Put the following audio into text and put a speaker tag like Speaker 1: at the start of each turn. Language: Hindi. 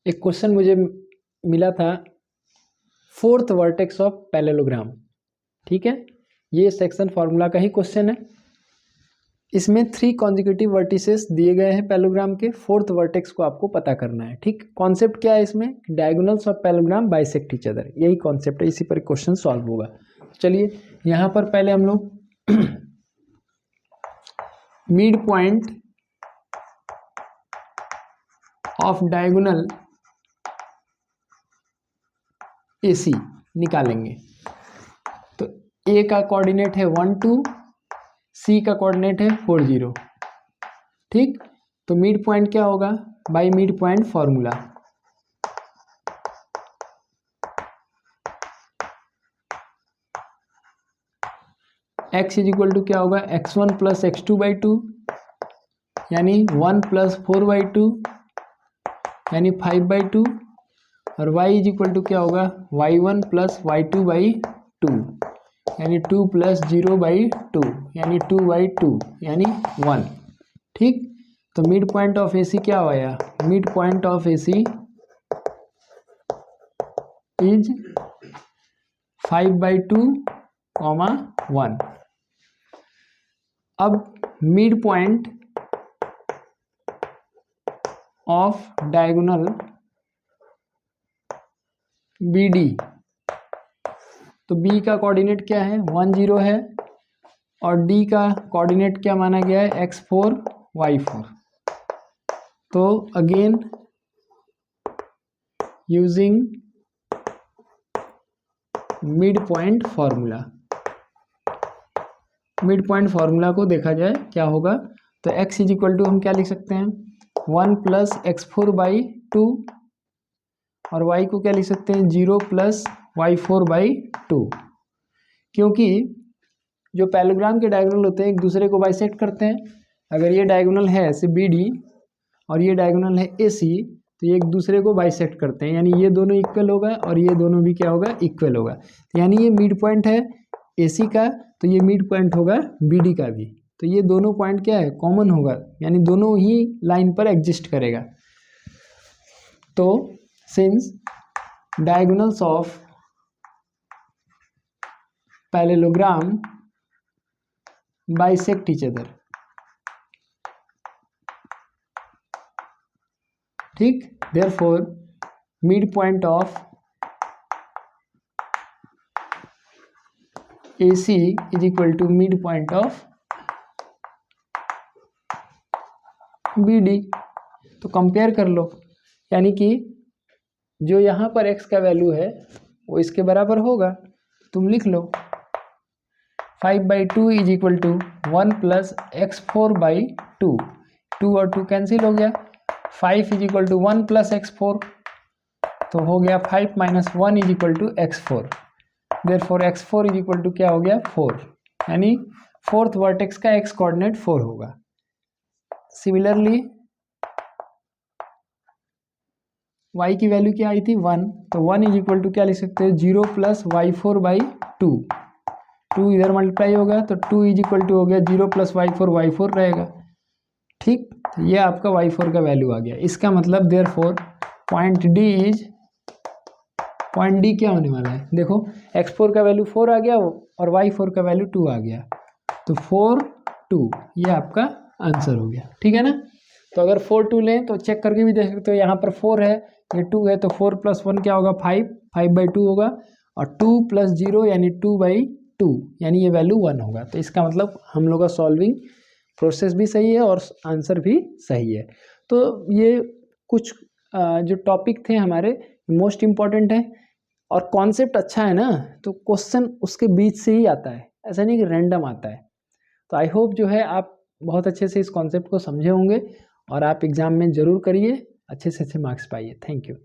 Speaker 1: एक क्वेश्चन मुझे मिला था, फोर्थ वर्टेक्स ऑफ पैरेललोग्राम। ठीक है, ये सेक्शन फार्मूला का ही क्वेश्चन है। इसमें 3 कॉन्जिक्यूटिव वर्टिसेस दिए गए हैं पैरेललोग्राम के, फोर्थ वर्टेक्स को आपको पता करना है। ठीक, कॉन्सेप्ट क्या है इसमें, diagonals of parallelogram bisect each other, यही कॉन्सेप्ट है, इसी पर क्वेश्चन सॉल्व होगा। चलिए यहाँ पर पहले हम लोग mid point of diagonal AC निकालेंगे। तो A का कोऑर्डिनेट है 1 2, C का कोऑर्डिनेट है 4 0। ठीक, तो मिड पॉइंट क्या होगा, by mid point formula x is equal to क्या होगा, x1 प्लस x2/2 यानी 1 प्लस 4/2 यानी 5/2, और y इज इक्वल टू क्या होगा, y1 प्लस y2/2 यानी 2 प्लस 0/2 यानी 2/2 यानी 1। ठीक, तो मिड पॉइंट ऑफ AC क्या होया, mid point of AC is 5/2, 1। अब mid point of diagonal BD, तो B का कोऑर्डिनेट क्या है, 1 0 है, और D का कोऑर्डिनेट क्या माना गया है, x4 y4। तो again using mid point formula, mid point formula को देखा जाए क्या होगा, तो x इज इक्वल टू हम क्या लिख सकते हैं, 1 प्लस x4/2, और y को क्या लिख सकते हैं, 0 प्लस y4/2। क्योंकि जो पैरेललोग्राम के डायगोनल होते हैं एक दूसरे को बाइसेक्ट करते हैं। अगर ये डायगोनल है ऐसे BD और ये डायगोनल है AC, तो ये एक दूसरे को बाइसेक्ट करते हैं, यानी ये दोनों इक्वल होगा और ये दोनों भी क्या होगा, इक्वल होगा। तो यानी ये मिड पॉइंट है AC का, तो ये मिड पॉइंट होगा BD का भी। तो ये दोनों पॉइंट क्या है, कॉमन होगा, यानी दोनों ही लाइन पर एग्जिस्ट करेगा। तो since diagonals of parallelogram bisect each other, ठीक, therefore mid point of AC is equal to mid point of BD। तो कंपेयर कर लो, यानी कि जो यहाँ पर x का वैल्यू है वो इसके बराबर होगा, तुम लिख लो 5/2 is equal to 1 plus x4/2, 2 और 2 कैंसिल हो गया, 5 is equal to 1 plus x4, तो हो गया 5 minus 1 is equal to x4। Therefore x4 is equal to क्या हो गया, 4, यानी फोर्थ वर्टेक्स का x कोऑर्डिनेट 4 होगा। सिमिलरली y की वैल्यू क्या आई थी, 1, तो 1 इज इक्वल टू क्या लिख सकते हैं, 0 प्लस y4/2, 2 इधर मल्टीप्लाई होगा तो 2 इज इक्वल टू हो गया 0 प्लस y4 रहेगा। ठीक, तो ये आपका y4 का वैल्यू आ गया। इसका मतलब देयरफॉर पॉइंट D क्या होने वाला है, देखो x4 का वैल्यू 4 आ गया और y4 का वैल्यू 2 आ गया, तो 4 2 ये आपका आंसर हो गया। ठीक है ना, तो अगर 4 2 लें तो चेक करके भी देख सकते हो, यहाँ पर 4 है ये 2 है, तो 4 प्लस 1 क्या होगा, 5/2 होगा, और 2 प्लस 0 यानी 2/2 यानी ये वैल्यू 1 होगा। तो इसका मतलब हम लोग का सॉल्विंग प्रोसेस भी सही है और आंसर भी सही है। तो ये कुछ जो टॉपिक थे हमारे मोस्ट इम्पॉर्टेंट है, और कॉन्सेप्ट अच्छा है ना, तो क्वेश्चन उसके बीच से ही आता है, ऐसा नहीं कि रैंडम आता है। तो आई होप जो है आप बहुत अच्छे से इस कॉन्सेप्ट को समझे होंगे और आप एग्ज़ाम में ज़रूर करिए, अच्छे से अच्छे मार्क्स पाइए। Thank you.